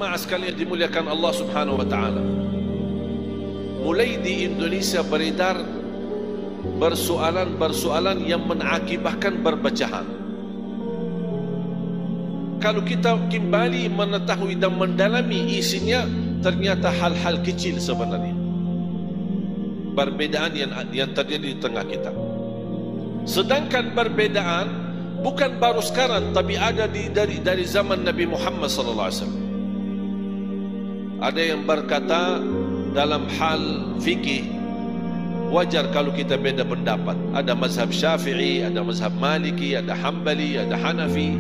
jamaah sekalian dimuliakan Allah Subhanahu wa taala. Mulai di Indonesia beredar persoalan yang mengakibatkan perpecahan. Kalau kita kembali mengetahui dan mendalami isinya, ternyata hal-hal kecil sebenarnya. Perbedaan yang terjadi di tengah kita. Sedangkan perbedaan bukan baru sekarang, tapi ada dari zaman Nabi Muhammad sallallahu alaihi wasallam. Ada yang berkata dalam hal fikih wajar kalau kita beda pendapat. Ada mazhab Syafi'i, ada mazhab Maliki, ada Hambali, ada Hanafi.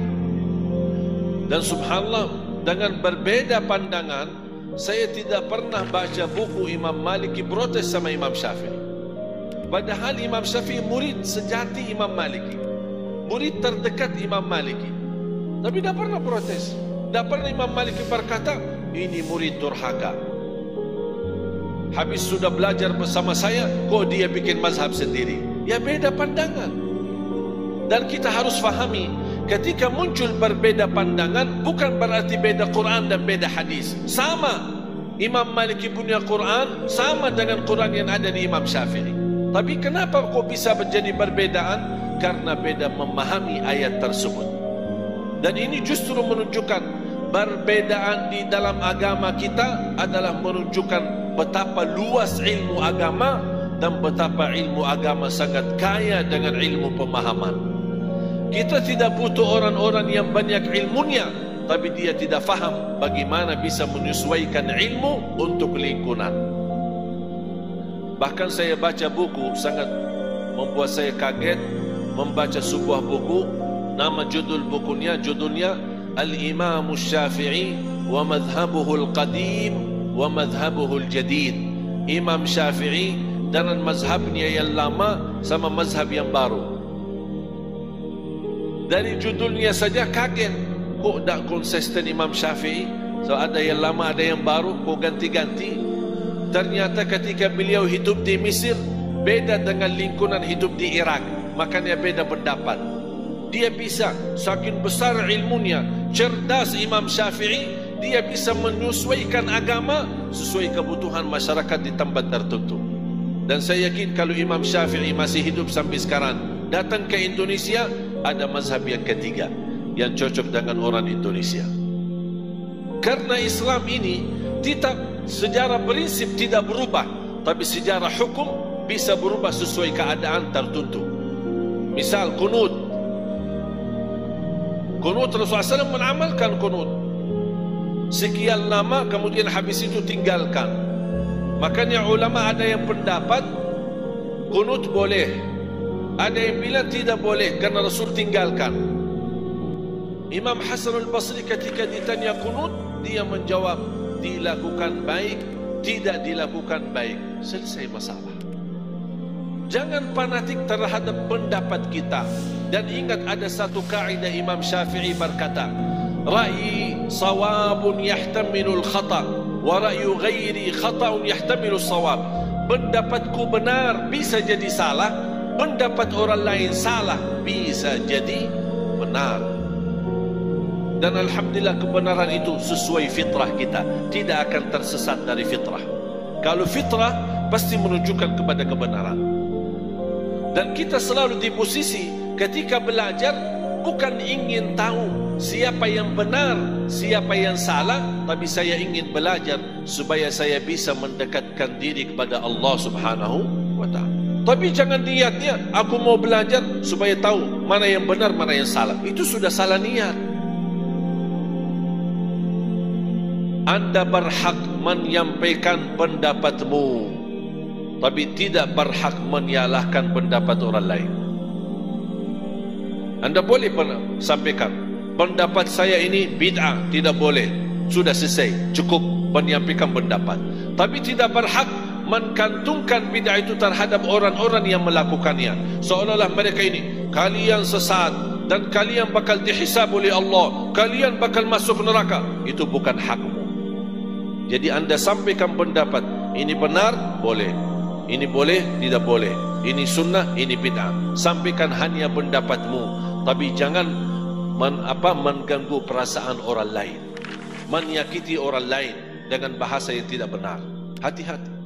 Dan subhanallah, dengan berbeda pandangan, saya tidak pernah baca buku Imam Maliki protes sama Imam Syafi'i. Padahal Imam Syafi'i murid sejati Imam Maliki, murid terdekat Imam Maliki, tapi tidak pernah protes. Tidak pernah Imam Maliki berkata, ini murid durhaka, habis sudah belajar bersama saya, kok dia bikin mazhab sendiri. Ya, beda pandangan. Dan kita harus fahami, ketika muncul berbeda pandangan, bukan berarti beda Quran dan beda hadis. Sama, Imam Maliki punya Quran sama dengan Quran yang ada di Imam Syafi'i. Tapi kenapa kok bisa menjadi perbedaan? Karena beda memahami ayat tersebut. Dan ini justru menunjukkan perbedaan di dalam agama kita adalah menunjukkan betapa luas ilmu agama dan betapa ilmu agama sangat kaya dengan ilmu pemahaman. Kita tidak butuh orang-orang yang banyak ilmunya, tapi dia tidak faham bagaimana bisa menyesuaikan ilmu untuk lingkungan. Bahkan saya baca buku sangat membuat saya kaget, membaca sebuah buku, nama judulnya Al-Imam Syafi'i wa madhhabuhu al-qadim wa madhhabuhu al-jadid. Imam Syafi'i dan mazhabnya yang lama sama mazhab yang baru. Dari judulnya saja kaget, kok tak konsisten Imam Syafi'i? So ada yang lama, ada yang baru, kok ganti-ganti? Ternyata ketika beliau hidup di Mesir, beda dengan lingkungan hidup di Irak, makanya beda pendapat. Dia bisa, saking besar ilmunya, cerdas Imam Syafi'i, dia bisa menyesuaikan agama sesuai kebutuhan masyarakat di tempat tertentu. Dan saya yakin kalau Imam Syafi'i masih hidup sampai sekarang, datang ke Indonesia, ada mazhab yang ketiga yang cocok dengan orang Indonesia. Karena Islam ini tetap secara prinsip tidak berubah, tapi secara hukum bisa berubah sesuai keadaan tertentu. Misal kunut Rasulullah SAW mengamalkan kunut sekian lama, kemudian habis itu tinggalkan. Makanya ulama ada yang pendapat kunut boleh, ada yang bilang tidak boleh karena Rasul tinggalkan. Imam Hasan al-Basri ketika ditanya kunut, dia menjawab dilakukan baik, tidak dilakukan baik, selesai masalah. Jangan fanatik terhadap pendapat kita. Dan ingat ada satu kaidah Imam Syafi'i berkata, ra'yi sawabun yahtamilul khata' wa ra'yu ghairi khata'un yahtamilus sawab. Pendapatku benar bisa jadi salah, pendapat orang lain salah bisa jadi benar. Dan alhamdulillah kebenaran itu sesuai fitrah kita, tidak akan tersesat dari fitrah. Kalau fitrah pasti menunjukkan kepada kebenaran. Dan kita selalu di posisi ketika belajar bukan ingin tahu siapa yang benar, siapa yang salah, tapi saya ingin belajar supaya saya bisa mendekatkan diri kepada Allah Subhanahu wa ta'ala. Tapi jangan niatnya aku mau belajar supaya tahu mana yang benar, mana yang salah. Itu sudah salah niat. Anda berhak menyampaikan pendapatmu, tapi tidak berhak menyalahkan pendapat orang lain. Anda boleh sampaikan pendapat saya ini bid'ah, tidak boleh, sudah selesai, cukup menyampaikan pendapat. Tapi tidak berhak menggantungkan bid'ah itu terhadap orang-orang yang melakukannya, seolah-olah mereka ini kalian sesat dan kalian bakal dihisab oleh Allah, kalian bakal masuk neraka. Itu bukan hakmu. Jadi anda sampaikan pendapat, ini benar, boleh, ini boleh, tidak boleh, ini sunnah, ini bid'ah. Sampaikan hanya pendapatmu, tapi jangan mengganggu perasaan orang lain. menyakiti orang lain dengan bahasa yang tidak benar. Hati-hati.